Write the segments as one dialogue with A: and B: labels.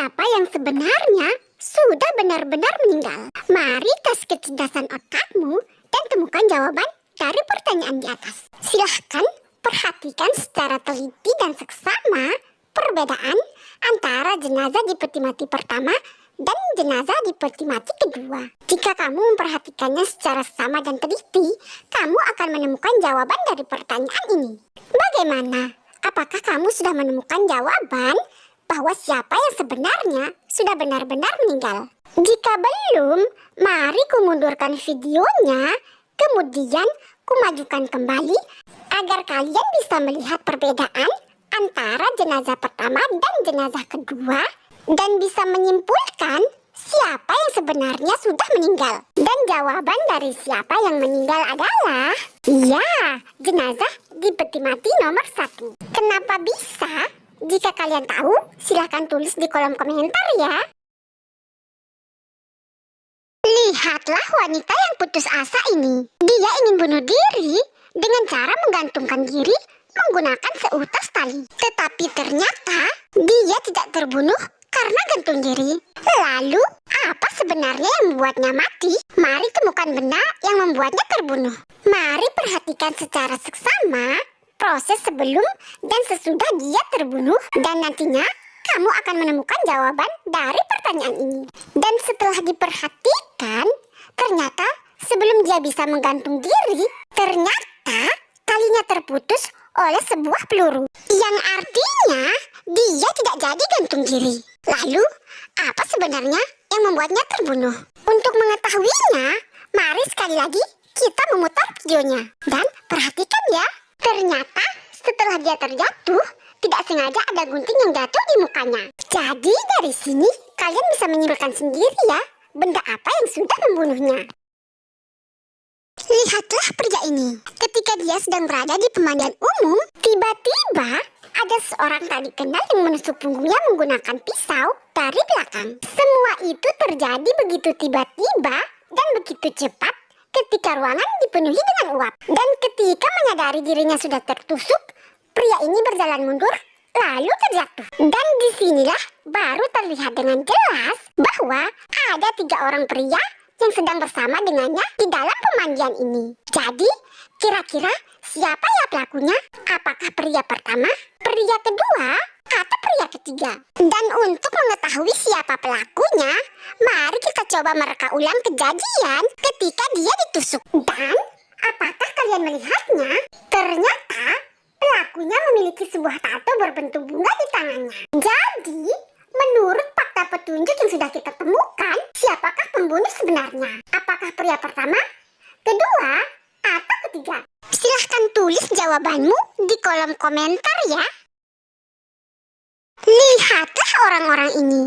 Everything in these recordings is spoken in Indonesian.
A: siapa yang sebenarnya sudah benar-benar meninggal? Mari tes kecerdasan otakmu dan temukan jawaban dari pertanyaan di atas. Silahkan perhatikan secara teliti dan seksama perbedaan antara jenazah di peti mati pertama dan jenazah di peti mati kedua. Jika kamu memperhatikannya secara sama dan teliti, kamu akan menemukan jawaban dari pertanyaan ini. Bagaimana? Apakah kamu sudah menemukan jawaban bahwa siapa yang sebenarnya sudah benar-benar meninggal? Jika belum, mari kumundurkan videonya, kemudian kumajukan kembali agar kalian bisa melihat perbedaan antara jenazah pertama dan jenazah kedua dan bisa menyimpulkan siapa yang sebenarnya sudah meninggal. Dan jawaban dari siapa yang meninggal adalah ya, jenazah di peti mati nomor 1. Kenapa bisa? Jika kalian tahu, silahkan tulis di kolom komentar ya. Lihatlah wanita yang putus asa ini. Dia ingin bunuh diri dengan cara menggantungkan diri menggunakan seutas tali. Tetapi ternyata dia tidak terbunuh karena gantung diri. Lalu, apa sebenarnya yang membuatnya mati? Mari temukan benda yang membuatnya terbunuh. Mari perhatikan secara seksama proses sebelum dan sesudah dia terbunuh, dan nantinya kamu akan menemukan jawaban dari pertanyaan ini. Dan setelah diperhatikan, ternyata sebelum dia bisa menggantung diri, ternyata talinya terputus oleh sebuah peluru, yang artinya dia tidak jadi gantung diri. Lalu, apa sebenarnya yang membuatnya terbunuh? Untuk mengetahuinya, mari sekali lagi kita memutar videonya. Dan perhatikan ya, ternyata setelah dia terjatuh, tidak sengaja ada gunting yang jatuh di mukanya. Jadi dari sini kalian bisa menyimpulkan sendiri ya, benda apa yang sudah membunuhnya. Lihatlah pria ini. Ketika dia sedang berada di pemandian umum, tiba-tiba ada seorang tak dikenal yang menusuk punggungnya menggunakan pisau dari belakang. Semua itu terjadi begitu tiba-tiba dan begitu cepat ketika ruangan dipenuhi dengan uap. Dan ketika menyadari dirinya sudah tertusuk, pria ini berjalan mundur lalu terjatuh. Dan disinilah baru terlihat dengan jelas bahwa ada 3 orang pria yang sedang bersama dengannya di dalam pemandian ini. Jadi, kira-kira siapa ya pelakunya? Apakah pria pertama, pria kedua, atau pria ketiga? Dan untuk mengetahui siapa pelakunya, mari kita coba mereka ulang kejadian ketika dia ditusuk. Dan, apakah kalian melihatnya? Ternyata, pelakunya memiliki sebuah tato berbentuk bunga di tangannya. Jadi, menurut fakta petunjuk yang sudah kita temukan, siapakah pembunuh sebenarnya? Apakah pria pertama, kedua, atau ketiga? Silahkan tulis jawabanmu di kolom komentar ya. Lihatlah orang-orang ini.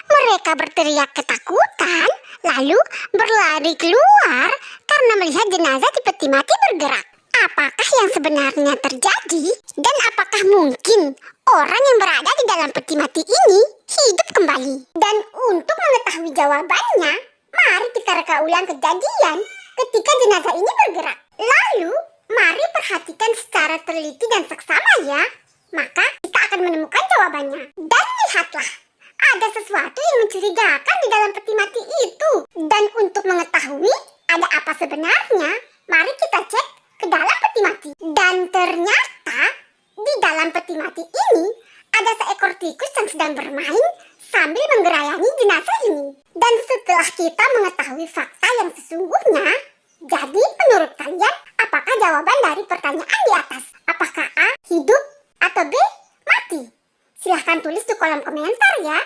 A: Mereka berteriak ketakutan, lalu berlari keluar karena melihat jenazah di peti mati bergerak. Apakah yang sebenarnya terjadi? Dan apakah mungkin orang yang berada di dalam peti mati ini hidup kembali? Dan untuk mengetahui jawabannya, mari kita reka ulang kejadian ketika jenazah ini bergerak. Lalu, mari perhatikan secara teliti dan seksama ya. Maka kita akan menemukan jawabannya. Dan lihatlah, ada sesuatu yang mencurigakan di dalam peti mati itu. Dan untuk mengetahui ada apa sebenarnya, mari kita cek ke dalam peti mati. Dan ternyata di dalam peti mati ini ada seekor tikus yang sedang bermain sambil menggerayangi jenazah ini. Dan setelah kita mengetahui fakta yang sesungguhnya, jadi menurut kalian apakah jawaban dari pertanyaan di atas? Apakah A, hidup, atau B, mati? Silahkan tulis di kolom komentar ya.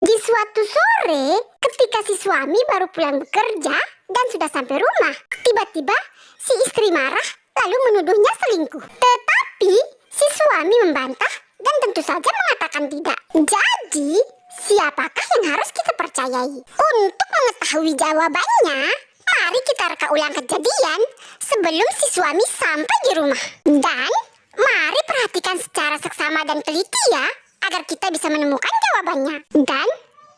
A: Di suatu sore, ketika si suami baru pulang bekerja dan sudah sampai rumah, tiba-tiba si istri marah lalu menuduhnya selingkuh. Tetapi si suami membantah dan tentu saja mengatakan tidak. Jadi, siapakah yang harus kita percayai? Untuk mengetahui jawabannya, mari kita reka ulang kejadian sebelum si suami sampai di rumah. Dan mari perhatikan secara seksama dan teliti ya, agar kita bisa menemukan jawabannya. Dan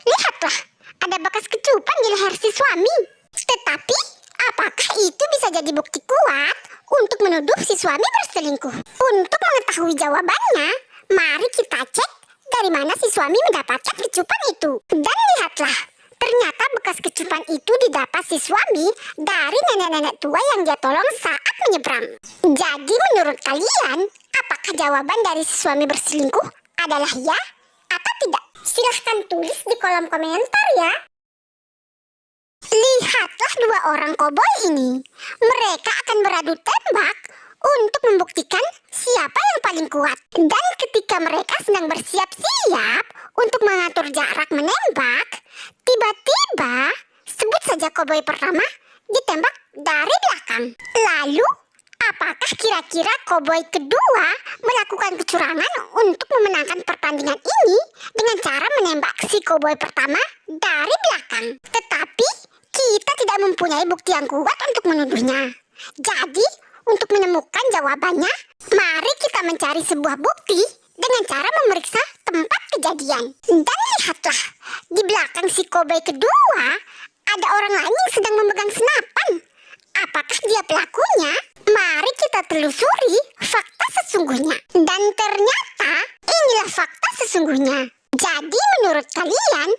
A: lihatlah, ada bekas kecupan di leher si suami. Tetapi, apakah itu bisa jadi bukti kuat untuk menuduh si suami berselingkuh? Untuk mengetahui jawabannya, mari kita cek dan suami mendapatkan kecupan itu. Dan lihatlah, ternyata bekas kecupan itu didapat si suami dari nenek-nenek tua yang dia tolong saat menyeberang. Jadi menurut kalian, apakah jawaban dari si suami berselingkuh adalah ya atau tidak? Silahkan tulis di kolom komentar ya. Lihatlah dua orang koboi ini. Mereka akan beradu tembak untuk membuktikan siapa yang paling kuat. Dan ketika mereka sedang bersiap-siap untuk mengatur jarak menembak, tiba-tiba sebut saja koboi pertama ditembak dari belakang. Lalu, apakah kira-kira koboi kedua melakukan kecurangan untuk memenangkan pertandingan ini dengan cara menembak si koboi pertama dari belakang? Tetapi kita tidak mempunyai bukti yang kuat untuk menuduhnya. Jadi, untuk menemukan jawabannya, mari kita mencari sebuah bukti dengan cara memeriksa tempat kejadian. Dan lihatlah, di belakang si koboi kedua, ada orang lain yang sedang memegang senapan. Apakah dia pelakunya? Mari kita telusuri fakta sesungguhnya. Dan ternyata, inilah fakta sesungguhnya. Jadi menurut kalian,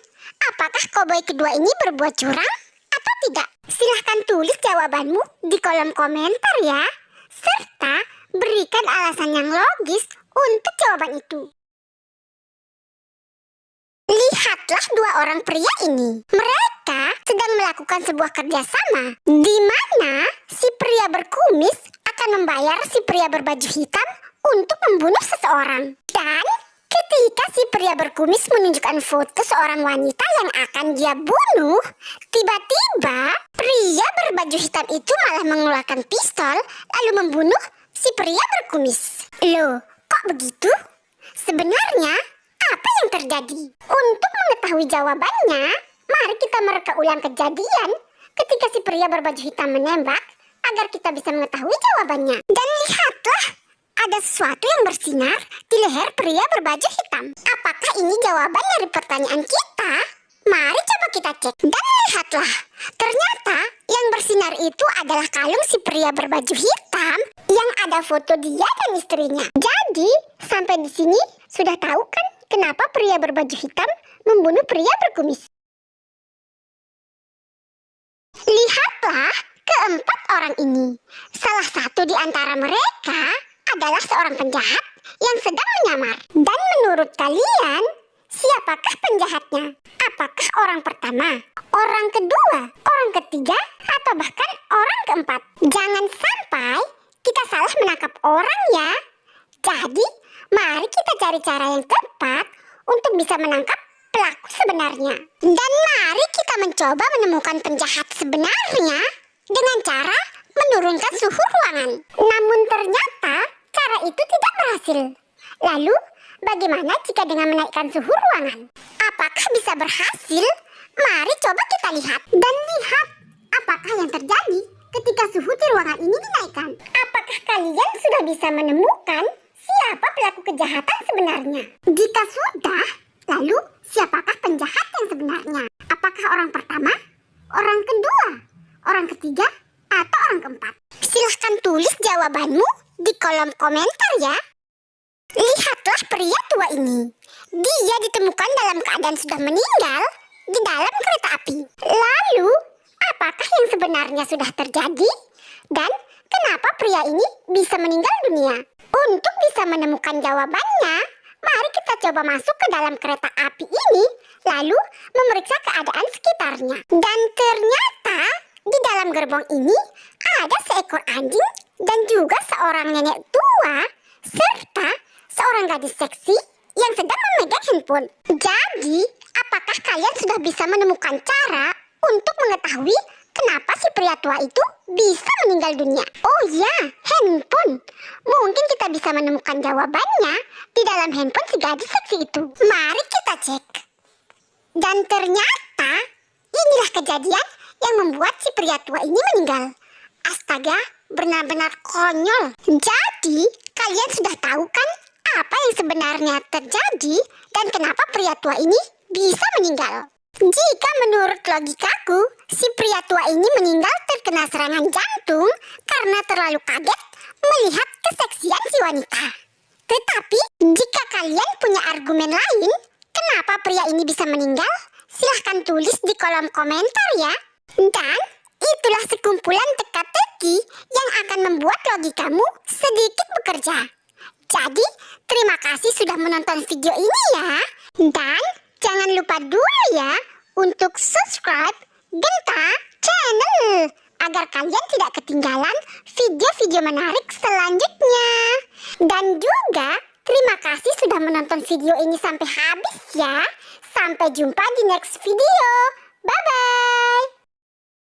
A: apakah koboi kedua ini berbuat curang atau tidak? Silahkan tulis jawabanmu di kolom komentar ya. Serta berikan alasan yang logis untuk jawaban itu. Lihatlah dua orang pria ini. Mereka sedang melakukan sebuah kerjasama di mana si pria berkumis akan membayar si pria berbaju hitam untuk membunuh seseorang. Dan ketika si pria berkumis menunjukkan foto seorang wanita yang akan dia bunuh, tiba-tiba pria berbaju hitam itu malah mengeluarkan pistol lalu membunuh si pria berkumis. Loh, kok begitu? Sebenarnya apa yang terjadi? Untuk mengetahui jawabannya, mari kita mereka ulang kejadian ketika si pria berbaju hitam menembak agar kita bisa mengetahui jawabannya. Dan lihatlah, ada sesuatu yang bersinar di leher pria berbaju hitam. Apakah ini jawaban dari pertanyaan kita? Mari coba kita cek. Dan lihatlah, ternyata yang bersinar itu adalah kalung si pria berbaju hitam yang ada foto dia dan istrinya. Jadi, sampai di sini sudah tahu kan kenapa pria berbaju hitam membunuh pria berkumis? Lihatlah keempat orang ini. Salah satu di antara mereka adalah seorang penjahat yang sedang menyamar. Dan menurut kalian, siapakah penjahatnya? Apakah orang pertama, orang kedua, orang ketiga, atau bahkan orang keempat? Jangan sampai kita salah menangkap orang ya. Jadi, mari kita cari cara yang tepat untuk bisa menangkap pelaku sebenarnya. Dan mari kita mencoba menemukan penjahat sebenarnya dengan cara menurunkan suhu ruangan. Namun ternyata cara itu tidak berhasil. Lalu, bagaimana jika dengan menaikkan suhu ruangan? Apakah bisa berhasil? Mari coba kita lihat. Dan lihat, apakah yang terjadi ketika suhu di ruangan ini dinaikkan? Apakah kalian sudah bisa menemukan siapa pelaku kejahatan sebenarnya? Jika sudah, lalu siapakah penjahat yang sebenarnya? Apakah orang pertama, orang kedua, orang ketiga, atau orang keempat? Silahkan tulis jawabanmu di kolom komentar ya. Lihatlah pria tua ini. Dia ditemukan dalam keadaan sudah meninggal di dalam kereta api. Lalu, apakah yang sebenarnya sudah terjadi? Dan kenapa pria ini bisa meninggal dunia? Untuk bisa menemukan jawabannya, mari kita coba masuk ke dalam kereta api ini, lalu memeriksa keadaan sekitarnya. Dan ternyata di dalam gerbong ini ada seekor anjing dan juga seorang nenek tua serta seorang gadis seksi yang sedang memegang handphone. Jadi, apakah kalian sudah bisa menemukan cara untuk mengetahui kenapa si pria tua itu bisa meninggal dunia? Oh ya, handphone. Mungkin kita bisa menemukan jawabannya di dalam handphone si gadis seksi itu. Mari kita cek. Dan ternyata, inilah kejadian yang membuat si pria tua ini meninggal. Astaga, benar-benar konyol. Jadi, kalian sudah tahu kan apa yang sebenarnya terjadi dan kenapa pria tua ini bisa meninggal? Jika menurut logikaku, si pria tua ini meninggal terkena serangan jantung karena terlalu kaget melihat keseksian si wanita. Tetapi, jika kalian punya argumen lain, Kenapa pria ini bisa meninggal? Silahkan tulis di kolom komentar ya. Dan itulah sekumpulan teka-teki yang akan membuat logikamu sedikit bekerja. Jadi, terima kasih sudah menonton video ini ya. Dan jangan lupa dulu ya untuk subscribe Genta Channel agar kalian tidak ketinggalan video-video menarik selanjutnya. Dan juga terima kasih sudah menonton video ini sampai habis ya. Sampai jumpa di next video. Bye-bye.